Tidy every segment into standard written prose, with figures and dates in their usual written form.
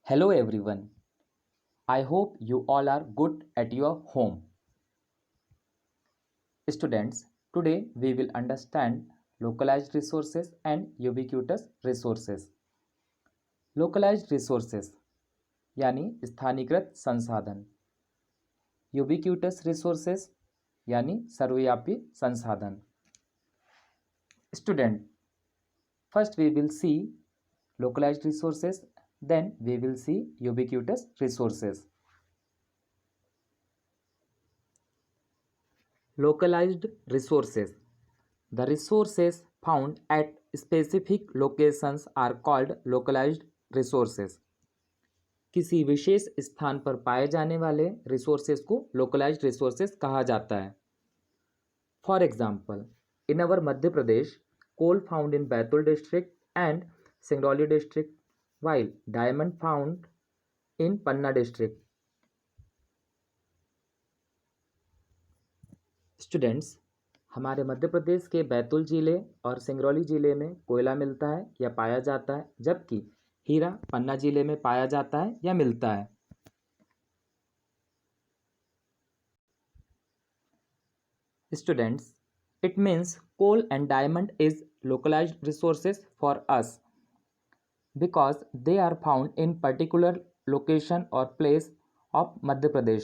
Hello everyone. I hope you all are good at your home. Students, today we will understand localized resources and ubiquitous resources. Localized resources यानी स्थानीकृत संसाधन, ubiquitous resources यानी सर्वव्यापी संसाधन. Student, first we will see localized resources, then we will see ubiquitous resources. Localized resources. The resources found at specific locations are called localized resources. किसी विशेष स्थान पर पाए जाने वाले रिसोर्सेज को लोकलाइज्ड रिसोर्सेज कहा जाता है. For example, in our Madhya Pradesh, coal found in Betul district and Singrauli district, while diamond found in Panna district. Students, हमारे मध्य प्रदेश के बैतूल जिले और सिंगरौली जिले में कोयला मिलता है या पाया जाता है, जबकि हीरा पन्ना जिले में पाया जाता है या मिलता है. Students, it means coal and diamond is localized resources for us because they are found in particular location or place of Madhya Pradesh.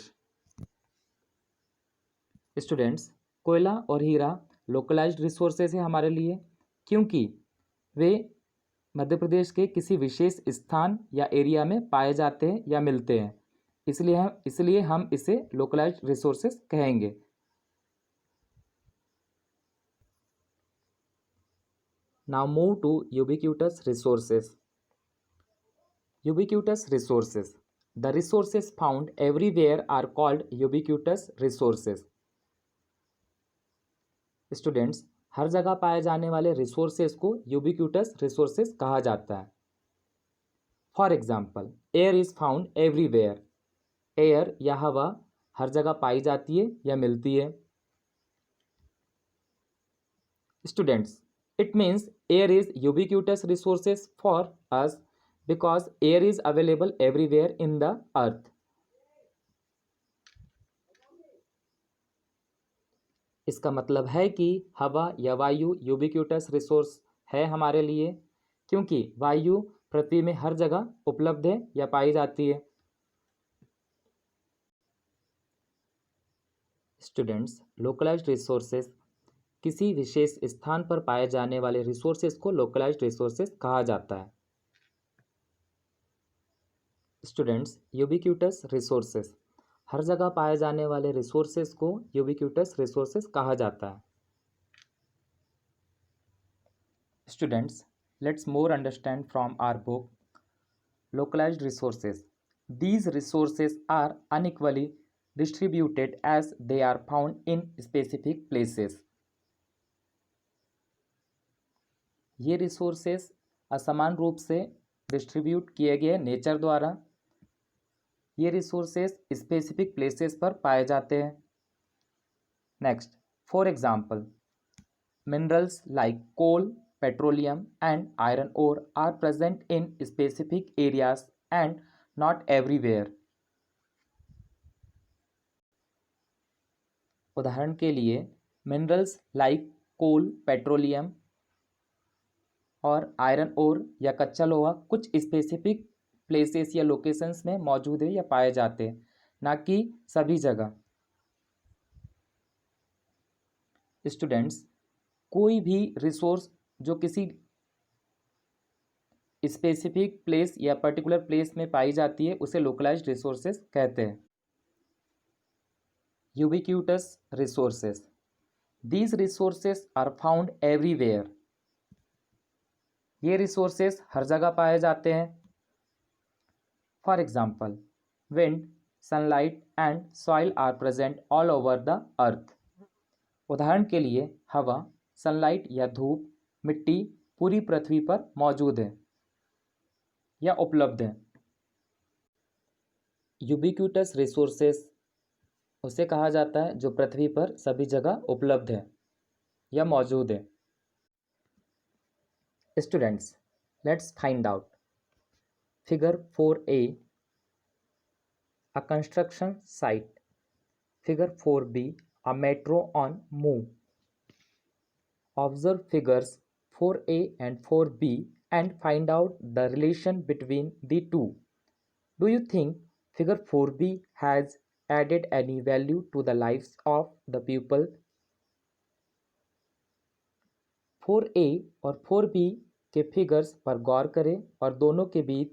Students, कोयला और हीरा लोकलाइज्ड रिसोर्सेज है हमारे लिए क्योंकि वे मध्य प्रदेश के किसी विशेष स्थान या एरिया में पाए जाते हैं या मिलते हैं, इसलिए हम इसे लोकलाइज्ड रिसोर्सेज कहेंगे. Now move to ubiquitous resources. Ubiquitous resources. The resources found everywhere are called ubiquitous resources. Students, हर जगह पाए जाने वाले रिसोर्सेज को यूबिक्यूटस रिसोर्सेज कहा जाता है. For example, air is found everywhere. Air या हवा हर जगह पाई जाती है या मिलती है. Students, it means air is ubiquitous resources for us because air is available everywhere in the earth. इसका मतलब है कि हवा या वायु यूबिक्यूटस रिसोर्स है हमारे लिए क्योंकि वायु पृथ्वी में हर जगह उपलब्ध है या पाई जाती है. स्टूडेंट्स, लोकलाइज्ड रिसोर्सेज किसी विशेष स्थान पर पाए जाने वाले रिसोर्सेज को लोकलाइज्ड रिसोर्सेज कहा जाता है. स्टूडेंट्स, यूबिक्यूटस रिसोर्सेज हर जगह पाए जाने वाले रिसोर्सेज को यूबिक्यूटस रिसोर्सेज कहा जाता है. Students, let's more understand from our book localized resources. These resources are unequally distributed as they are found in specific places. ये रिसोर्सेज असमान रूप से डिस्ट्रीब्यूट किए गए नेचर द्वारा. ये रिसोर्सेज स्पेसिफिक प्लेसेस पर पाए जाते हैं. Next, for example, minerals like coal, petroleum and iron ore are present in specific areas and not everywhere. उदाहरण के लिए, मिनरल्स लाइक कोल, पेट्रोलियम और आयरन ओर या कच्चा लोहा कुछ स्पेसिफिक प्लेसेस या लोकेशंस में मौजूद है या पाए जाते हैं, ना कि सभी जगह. स्टूडेंट्स, कोई भी रिसोर्स जो किसी स्पेसिफिक प्लेस या पर्टिकुलर प्लेस में पाई जाती है उसे लोकलाइज्ड रिसोर्सेज कहते हैं. Ubiquitous resources. These resources are found everywhere. ये रिसोर्सेज हर जगह पाए जाते हैं. For example, wind, sunlight and soil are present all over the earth. उदाहरण के लिए, हवा, सनलाइट या धूप, मिट्टी पूरी पृथ्वी पर मौजूद है या उपलब्ध है. यूबिक्यूटस रिसोर्सेज उसे कहा जाता है जो पृथ्वी पर सभी जगह उपलब्ध है या मौजूद है. Students, let's find out Figure 4a, a construction site. Figure 4b, a metro on move. Observe figures 4a and 4b and find out the relation between the two. Do you think figure 4b has added any value to the lives of the people? 4a और 4b के figures पर गौर करें और दोनों के बीच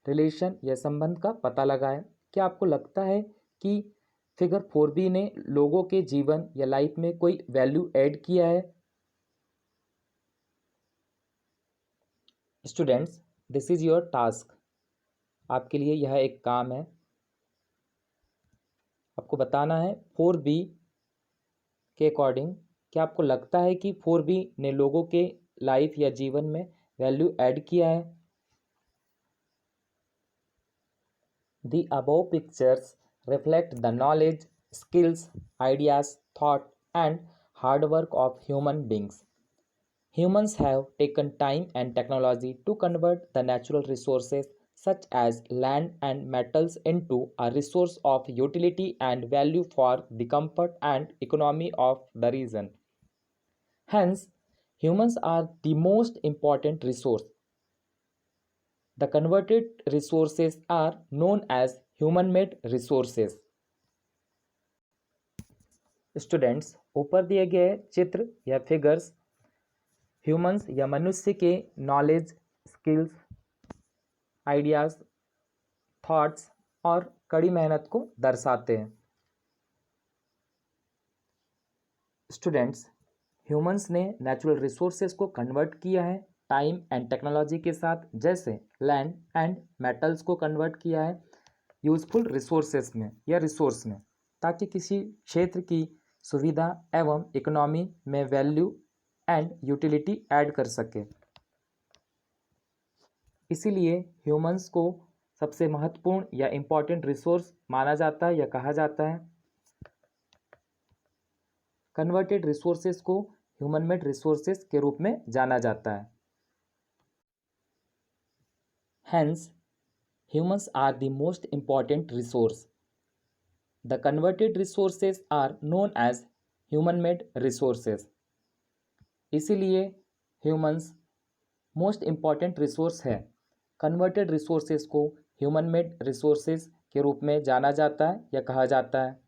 relation या संबंध का पता लगाएं। क्या आपको लगता है कि फिगर 4b ने लोगों के जीवन या लाइफ में कोई वैल्यू ऐड किया है? Students, this is your task. आपके लिए यह एक काम है। आपको बताना है 4b के अकॉर्डिंग क्या आपको लगता है कि 4b ने लोगों के लाइफ या जीवन में वैल्यू ऐड किया है? The above pictures reflect the knowledge, skills, ideas, thought, and hard work of human beings. Humans have taken time and technology to convert the natural resources such as land and metals into a resource of utility and value for the comfort and economy of the region. Hence, humans are the most important resource. The converted resources are known as human-made resources. Students, ऊपर दिए गए चित्र या figures humans या मनुष्य के knowledge, skills, ideas, thoughts और कड़ी मेहनत को दर्शाते हैं। स्टूडेंट्स, ह्यूमंस ने नेचुरल रिसोर्सेज को कन्वर्ट किया है टाइम एंड टेक्नोलॉजी के साथ, जैसे लैंड एंड मेटल्स को कन्वर्ट किया है यूजफुल रिसोर्सेज में या रिसोर्स में, ताकि किसी क्षेत्र की सुविधा एवं इकोनॉमी में वैल्यू एंड यूटिलिटी ऐड कर सके। इसीलिए ह्यूमंस को सबसे महत्वपूर्ण या इम्पॉर्टेंट रिसोर्स माना जाता है या कहा जाता है। कन्वर्टेड रिसोर्सेज को ह्यूमन मेड रिसोर्सेज के रूप में जाना जाता है। Hence, humans are the most important resource. The converted resources are known as human-made resources. इसीलिए humans most important resource है। Converted resources को human-made resources के रूप में जाना जाता है या कहा जाता है।